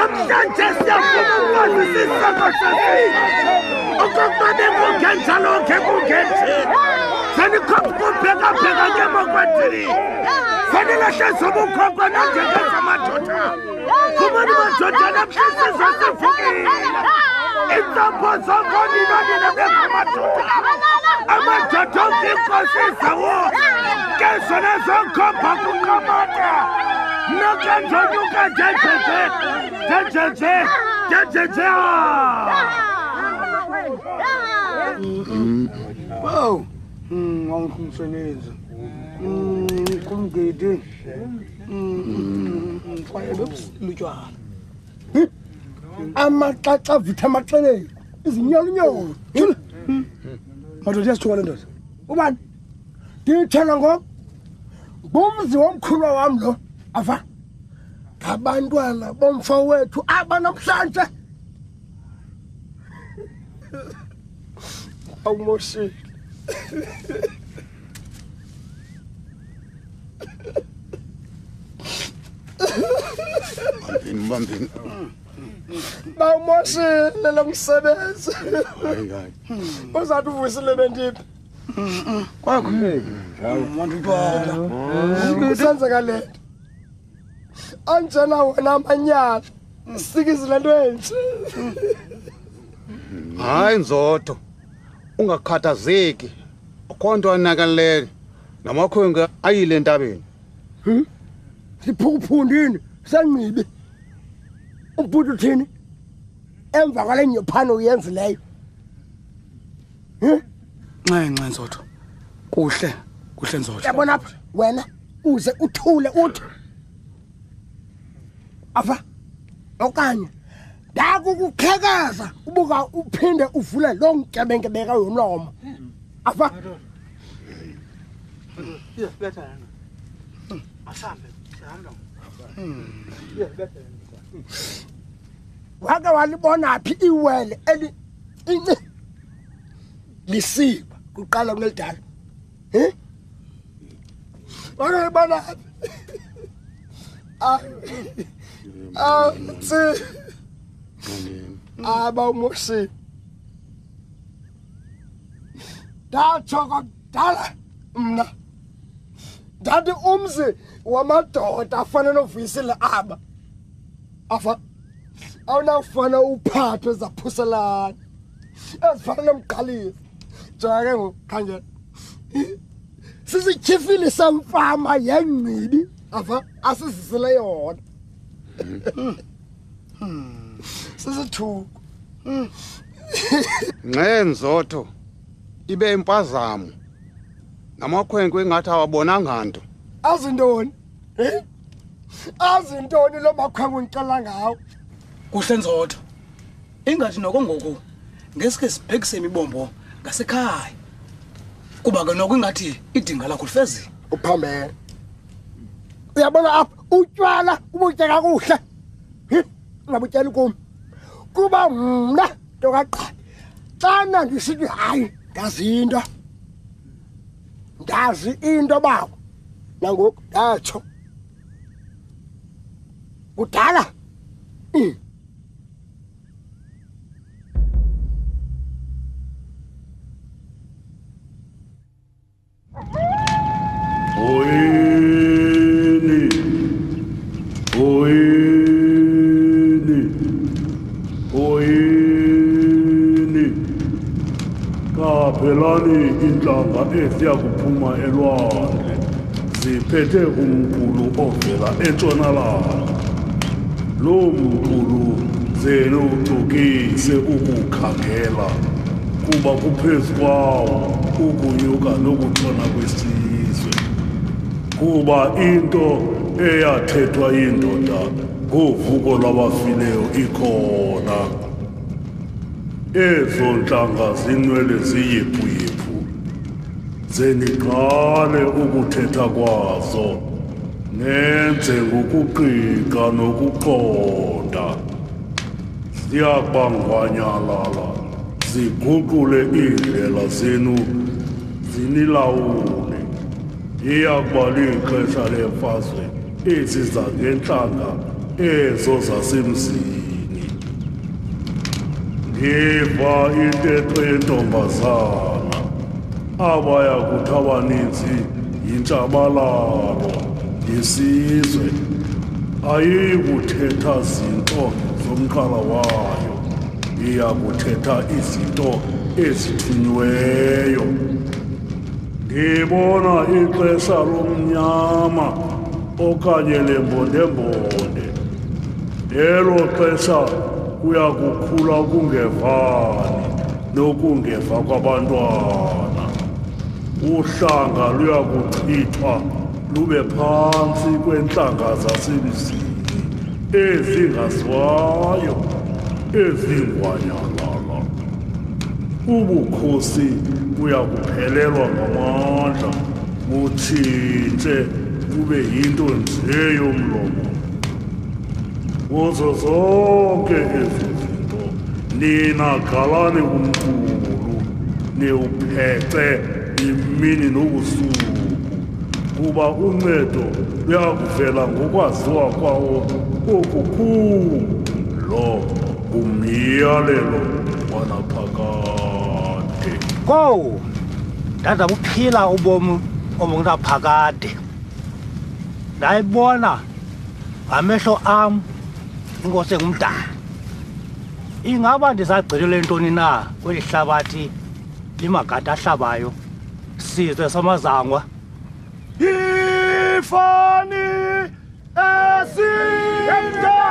namhlanje siyafuna ukwazi isiseko sesizathu okokuba bekungenza lonke kungenjeni senikhombukubheka ngemokwethini senilahle zobukhokho nanjengenza amadoda kumani madoda namhlanje sesivukile intsapho zonke ninonina bengamadoda amadoda onginkosi zawo kezona zonkhomba kuqamata nokenzonyuka jejeje wow ngangumsebenzi kumgidi kwaye bebusilutshwana amaxaxa vitha amaxelele izinyolunyolo madoda yasithuka le ndoda ubani ndiyithela ngomzi womkhulu wami lo afa ngabantwana bomfa wethu abanamhlanje awumoshile mbambini bawumoshile lo msebenzi uzathi uvusile bendiphi kwakho mandibala kusenzeka le anjena wena amanyala sikizile lento enje hayi Nzoto ungakhathazeki akhonto anakalele namakhwenga ayile entabeni siphukuphundini sanqibe ubhuti uthini emva kwale nyophano uyenzileyo nxa Nzoto kuhle Nzoto yabona apha wena uze uthule uthi afa okanye ndakukukhekaza ubuka uphinde uvule lo nkebenkebeka yomlomo afa betha yena asambe sihamba wake walibona phi iwele eli lisiba kuqala kunelidala wake ibona abawumoshi ndatsho kudala mna ndathi umzi wamadoda afana novuyisile aba afa awunafana uphathwe zaphuselana ezifana nomqalisi jonga ke ngokukhangela sisityhifile samfama yengcibi afa asizisile yona sisithuko Nzoto ibe impazamo namakhwenkwe engathi awabonanga nto azintoni azintoni lo makhwenkwe ngicela ngawo kuhle Nzoto ingathi noko ngoku ngesike sibhekise imibombo ngasekhaya kuba ke noko ingathi idinga lakho lifezile uphambene uyabona apha utywala ubutya kakuhle ungabutya kum kuba mna ntokaqa xana ndisithi hayi ndazi into bawo nangoku ndatsho kudala Kaphelani intlanga esiya kuphuma elwandle ziphethe umqulu ovela entshonalanga. Lo mqulu zenu ucokise ukukhangela kuba kuphezu kwawo ukunyuka nokutshona kwesizwe. Kuba into eyathethwa yindoda ngovuko lwabafileyo ikhona. Ezo ntlanga zinwele ziyiphu-yiphu zeniqale ukuthetha kwazo nenze ngokuqiqa nokuqonda ziyakubangwanyalala ziguqule iindlela zenu zinilawule. Iyakuba lixesha lemfazwe eziza ngentlanga ezo zasemzini. Ndiva intetho yentombazana abaya kuthi abaninzi yintshabalalo yesizwe. Ayiyi kuthetha zinto zomqala wayo, iya kuthetha izinto ezithunyweyo. Ndibona ixesha lomnyama okanye lembondembonde. Elo xesha kuya kukhula ukungevani nokungeva kwabantwana. Uhlanga luya kuchithwa lube phantsi kweentlanga zasemzini ezingaziwayo, ezingwanyalala. Ubukhosi buya kuphelelwa ngamandla, butshintshe bube yinto nje yomlomo. Kuzo zonke ezi zinto nina qalani kumkhulu, niwuphece imini nobusuku, kuba uncedo luyakuvela ngokwaziwa kwawo okukhulu. Lo umyalelo wanaphakade. Kowu, ndada buphila ubomi obungaphakade. Ndayibona ngamehlo am inkosi engumdala. Ingaba ndisagcilele ntoni na kweli hlabathi limagada ahlabayo, sizwe samazangwa? Ifani esindaba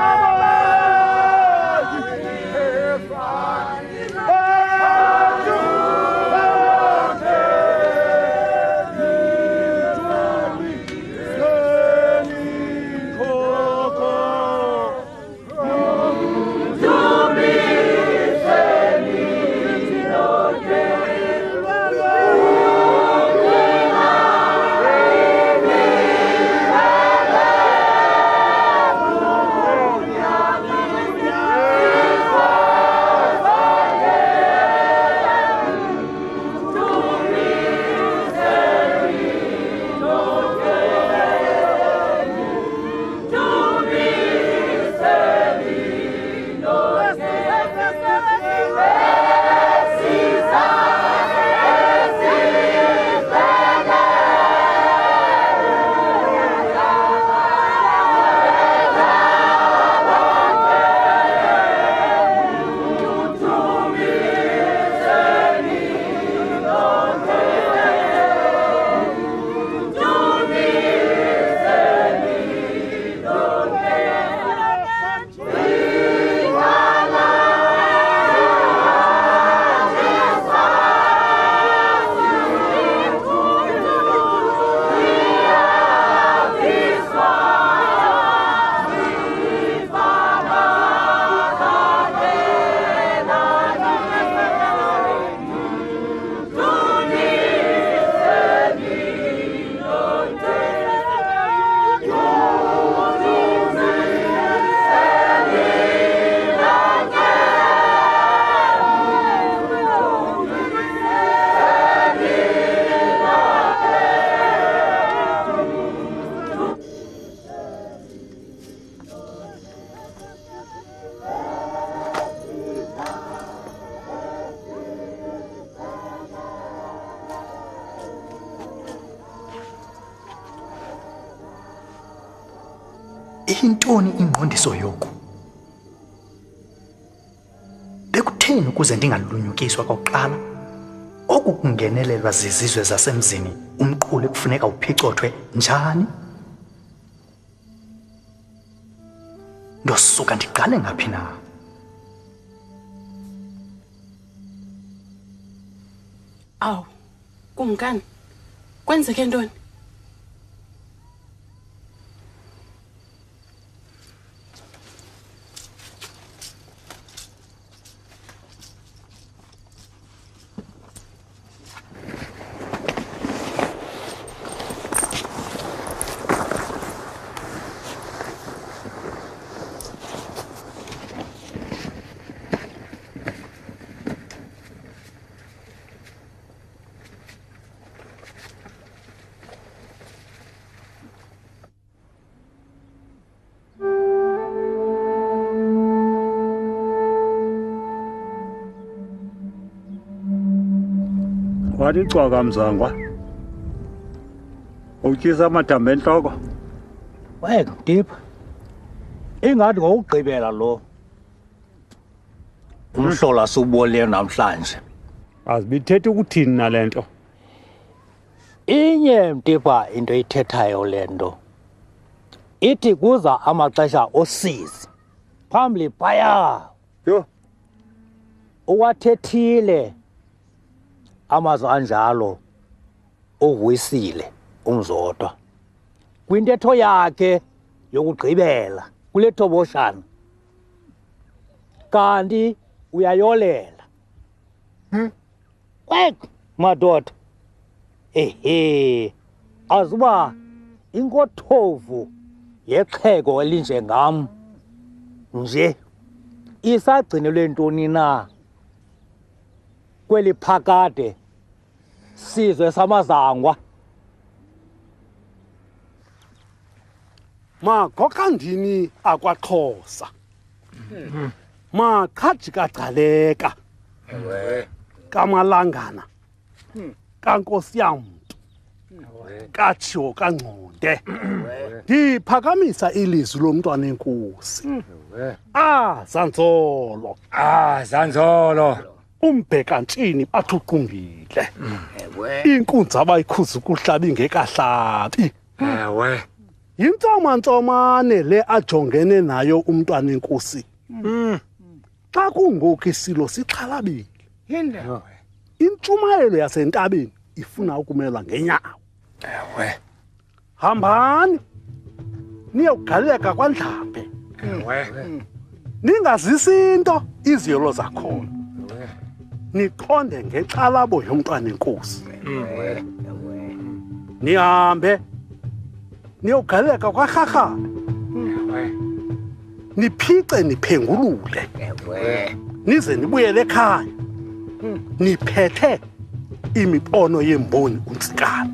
Intoni ingqondiso yoku? Bekutheni ukuze ndingalunyukiswa kokuqala? Oku kungenelelwa zizizwe zasemzini umqulu kufuneka uphicothwe njani? Ndosuka ndiqale ngaphi na? Awu, kungani? Kwenzeke ntoni? Wathi cwaka mzangwa. Utyisa amadambe entloko. Weka Mdipha. Ingathi ngokugqibela lo. Umhlola subole namhlanje. Azibithethe ukuthini nalento. Inye Mdipha into ithethayo lento. Ithi kuza amaxesha osizi. Phambili phaya. Yo. Uwathethile amazwi anjalo uvuyisile umzodwa kwintetho yakhe yokugqibela kule thoboshana kanti uyayolela kwek madoda azuba inkothovu yexhego elinje ngam nje isagcinelwe ntoni na kweli phakade sizwe samazangwa Magokandini akwaXhosa. Maqhajika gcaleka. Kamalangana. Kankosiyamntu. Katshiwo kaNgconde. Ndiphakamisa ilizwi lomntwana enkosi. Zanzolo. Zanzolo. Umbhekantshini bathuqumbile. Inkunzi abayikhuza ukuhlabi ngekahlabi. Yintsoma-ntsomane le ajongene nayo umntwana enkosi. Xa kungoku isilo sixhalabile. Intshumayelo yasentabeni ifuna ukumelwa ngenyawo. Hambani niyokugaleka kwaNdlambe. Ningazisi into iziyolo zakhona. Niqonde ngexalabo yomntwana enkosi. Nihambe niyogaleka kwaRharhabe. Niphice niphengulule. Nize nibuyele ekhaya. Niphethe imipono yemboni uNtsikana.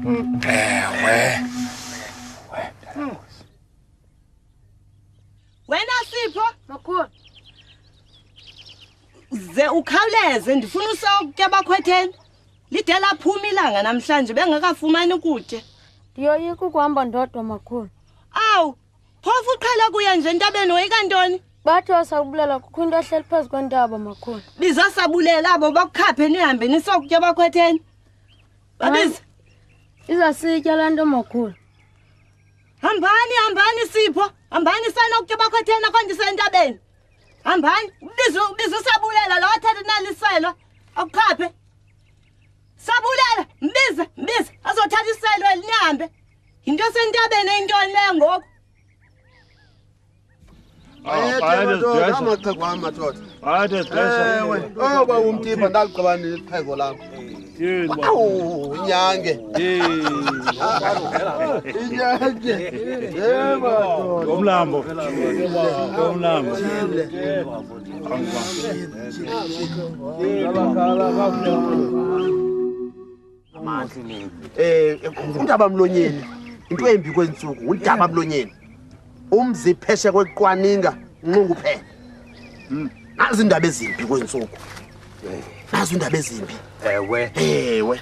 Wena Sipho makhulu. Ze ukhawuleze ndifuna usokutya bakhwetheni. Lide laphuma ilanga namhlanje bengakafumani ukutya. Ndiyoyika ukuhamba ndodwa makhulu. Awu, phofu uqhela kuya nje entabeni woyika ntoni? Bathi wasabulela kukho into ehleli phezu kwentaba makhulu. Bizasabulela abo bakukhaphe nihambe nisokutya bakhwetheni. Babiza. Izasitya laa nto makhulu. Hambani Sipho. Hambani sanokutya bakhwetheni akondisentabeni. Hambani, biza usabulela lo wathatha naliselo akukhaphe. Sabulela, mbiza azothatha iselo elinihambe. Into sentabeni entoni le ngoku? Oba uMtipa ndaqabana ipheko lakho. Awu inyange. Inyange. Yebo. Ngomlambo. Undaba mlonyeni. Into embi kwensuku, undaba mlonyeni. Umzi pheshe kweqwaninga nqungu phela. Nazi indaba ezimbi kwensuku. Nazi indaba ezimbi. Ewe.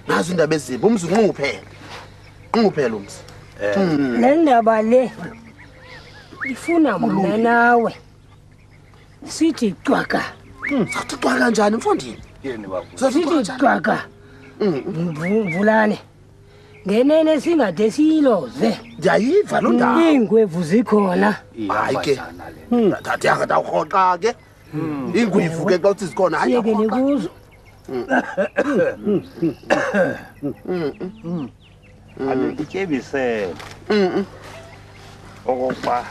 Nazi indaba ezimbi. Umzi nqungu phela. Nqungu phela umzi. Le ndaba le ifuna mna nawe. Sithi cwaka. Sathi cwaka kanjani mfondini? Sithi cwaka. Mvulane. Ngenene singade siyiloze. Ndiyayiva lo ndaba. Iingwevu zikhona. Hayi ke. Thathi yakade awurhoqa ke. Ingwevu ke xa uthi zikhona hayi. Siyekele kuzo. Ityebisele okokuba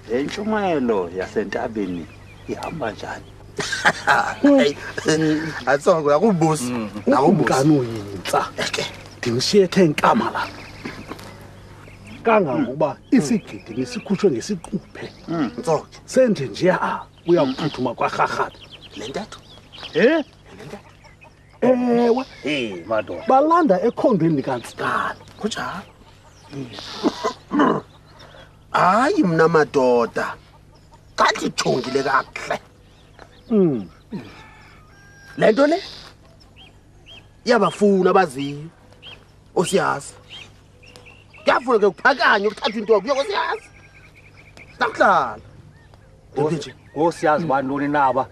le ntshumayelo yasentabeni ihamba njani. Atsongo yakubuza Nakumkani uyintsa. Ndimshiyethe inkama la. Kangangokuba isigidi ngisikhutshwe ngesiquphe. Ntsongo senje nje uyaphuthuma kwaRharhabe. Le ntatho. Ewe. Madoda. Balanda ekhondweni likaNtsikana. Kunjalo. Hayi mna madoda. Kanti jongile kakuhle. Lento le iyabafuna abaziyo osiyazi kuyafuna ke ukuphakanye ukuthatha into yakho osiyazi sakuhlala nje ngosiyazi bantoni naba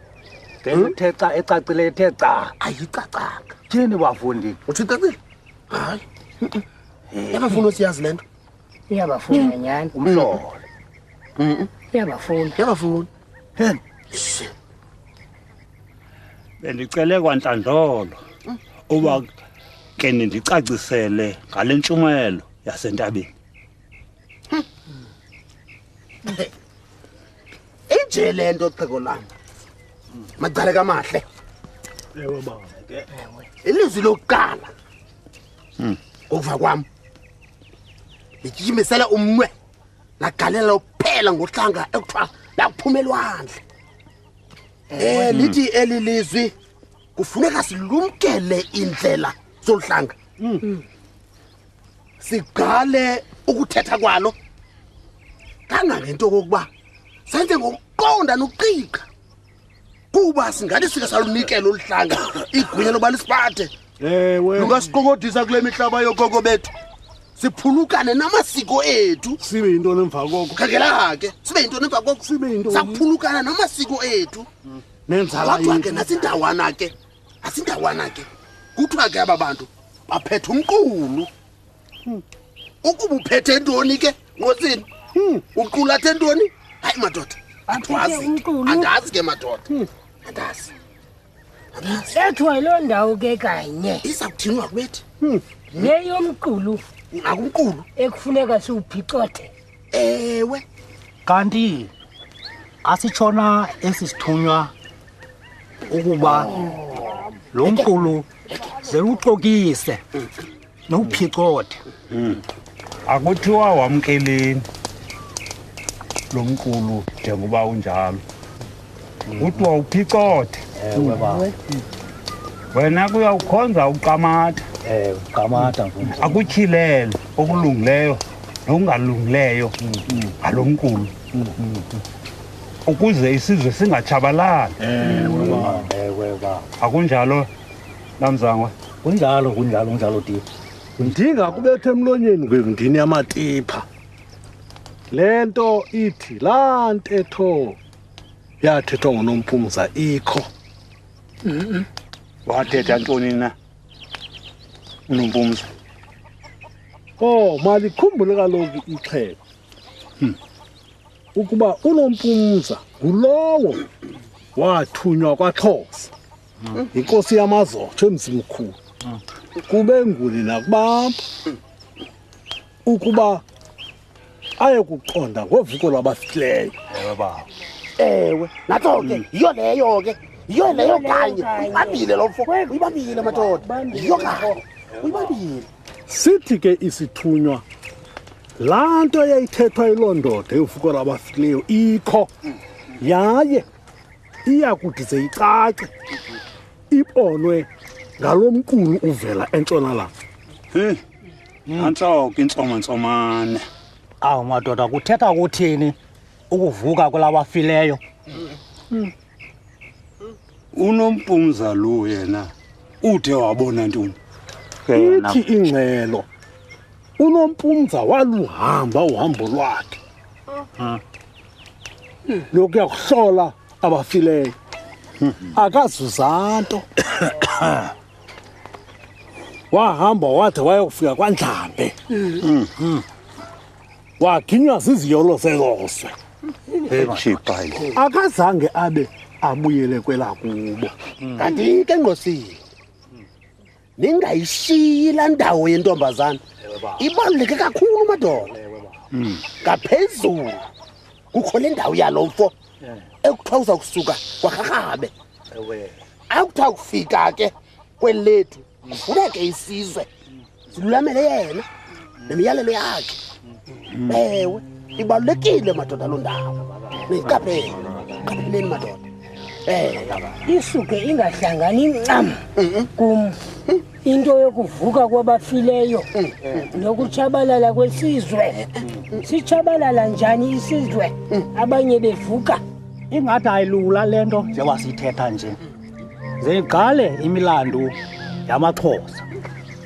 ngethetha ecacile ethetha ayicacanga thini bafundi uthi icacile hayi iyabafuna osiyazi lento iyabafuna nyani umhlolo iyabafuna Bendicele kwanhlandlolo uba ke nindicacisele ngale ntshumayelo yasentabeni. Inje lento xhego lami. Macala kamahle. Ewe baba. Ilizwi lokuqala. Ukuva kwami. Lijimisela umnwe. Lagalela uphela ngohlanga ekuthiwa la kuphumelwandle. Lithi elilizwi kufuneka silumkele indlela solhlanga. Sigale ukuthetha kwalo. Kangangento kokuba senze ngokuqonda nokuqiqa. Kuba singathi sike salunikela olhlanga igunya loba lisiphathe. Ewe. Lungasiqokodisa kule mihlaba yokoko bethu. Siphulukane namasiko ethu. Sibe into nemva kokho. Khangela ke, sibe into nemva kokho. Sibe into. Saphulukana namasiko ethu. Nenzala kodwa ke nasindawana ke. Asindawana ke. Kuthiwa ke ababantu baphethe umqulu. Ukuba uphethe ntoni ke? Ngosini? Uqulathe ntoni? Hayi madoda. Andazi ke madoda. Andazi. Ethwa lo ndawo ke kanye. Isakuthinwa kubethi. Leyo mqulu. Akumqulu ekufuneka siuphicothe. Ewe. Kanti asitshona esisithunywa ukuba lo mqulu zeluxokise nophicothe. Akuthiwa wamkeleni lo mqulu njengoba unjalo. Kuthiwa uphicothe. Ewe baba. Wena kuyawukhonza uqamatha. Uqamatha mfundisi. Akutyhilele okulungileyo nokungalungileyo ngalo mqulu. Ukuze isizwe singatshabalali. Ewe baba. Akunjalo Namzangwa? Kunjalo Tipi. Ndinga kubethe emlonyeni kwendini yamatipha. Lento ithi la ntetho yathethwa ngoNomphumza ikho. Wathetha ntoni na? uNomphumza. Oh, malikhumbule kaloku ixhego. Ukuba uNomphumza ngulowo wathunywa kwaXhosa. Inkosi yamaZotho emzimkhulu. Kube nguni nakubamba. Ukuba aye kuqonda ngovuko labafileyo. Ewe baba. Ewe, natho ke iyo leyo ke. Iyo leyo kanye. Uyibambile lo mfo. Uyibambile madoda. Iyo kanye. Uyibambile. Sithi ke isithunywa lanto yayithethwa ilondodo evuko labafileyo ikho. Yaye iya kuthi seyicace. Ibonwe ngalomqulu uvela entshonalanga. Antshoke intsoma-ntsomane. Awu madoda kuthetha ukuthini ukuvuka kwelabafileyo? uNomphumza lo yena uthe wabona ntoni? Ithi ingcelo uNomphumza waluhamba uhambo lwakhe. Lokuya kuhlola abafileyo. Akazuzanto. Wahamba wathi wayokufika kwaNdlambe. Waginywa ziziyolo zeloswe. Echiphayi. Akazange abe abuyele kwela kubo. Kanti ke ngosini. Ningayishiyi la ndawo yentombazana. Ibaluleke kakhulu madoda. Ngaphezulu kukho le ndawo yalomfo ekuthiwa uzakusuka kwaRharhabe. Akuthiwa kufika ke kwelethu kufuneke isizwe silulamele yena nemiyalelo yakhe. Ewe, ibalulekile madoda lo ndawo. Niqaphele, qapheleni madoda. Isuke ingahlangani ncam kum into yokuvuka kwabafileyo nokutshabalala kwesizwe. Sitshabalala njani isizwe abanye bevuka? Ingathi ayilula lento njengoba sithetha nje. Zeqale imilandu yamaXhosa.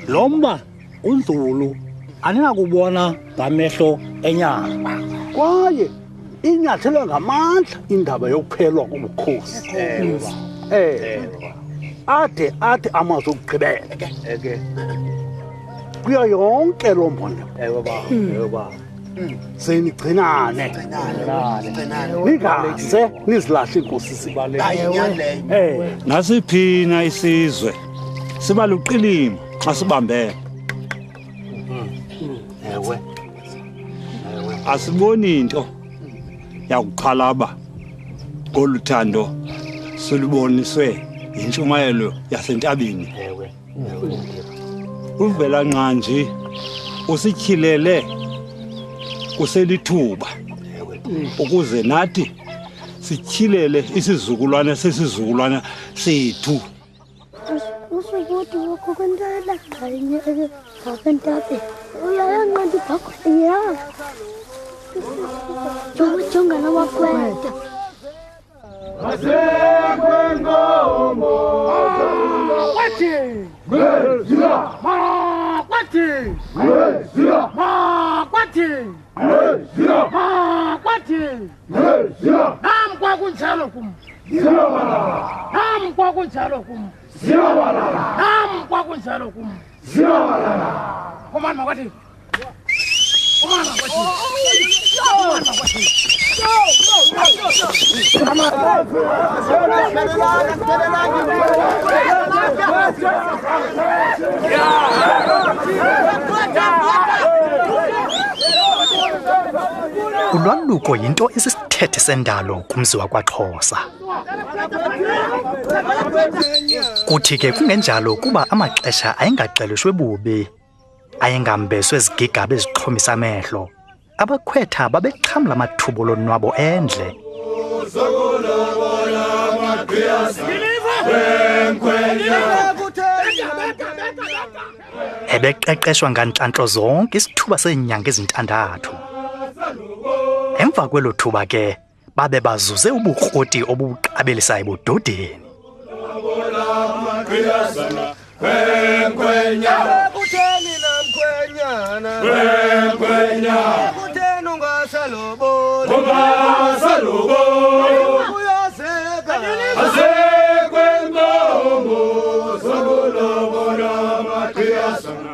Lo mba unzulu aninakubona ngamehlo enyama. Kwaye inyathele ngamandla indaba yokuphelwa komkhosi. Ade athi amazwi okugqibela. Kuyo yonke lo mbono. Ewe baba. Senigcinane. Ningase nizilahle inkosi sibaleke. Nasiphina isizwe siba luqilima xa sibambene. Ewe. Asiboni into yakuxhalaba ngoluthando siluboniswe intshumayelo yasentabeni. Ewe. Uvela nqanji usityhilele kuselithuba ukuze nathi sityhilele isizukulwana sesizukulwana sethu. Usukuthi wakho kwentala kanye ngakantabe uyayanqanda ibhakho ya jonga nawakweta asekwenkomo kwathi ngezila kwathi ngezila kwathi ngezila kwathi ngezila namkwakunjalo kum ziyawalala namkwakunjalo kum ziyawalala namkwakunjalo kum ziyawalala komani makwathi komani makwathi komani makwathi Ulwaluko yinto esisithethe sendalo kumzi wakwaXhosa. Kuthi ke kungenjalo kuba amaxesha ayengaxelishwe bubi, ayengambeswe izigigaba ezixhomisa amehlo. Abakhwetha babexhamla amathuba olonwabo endle. Ebeqeqeshwa ngantlantlo zonke isithuba seenyanga ezintandathu. Emva kwelo thuba ke babe bazuze ubukroti obuqabelisayo ebudodeni. Kutheni namkhwenyana kutheni ungasaloboli uyazeka asekwenkomo sokulobola amaqhiyazana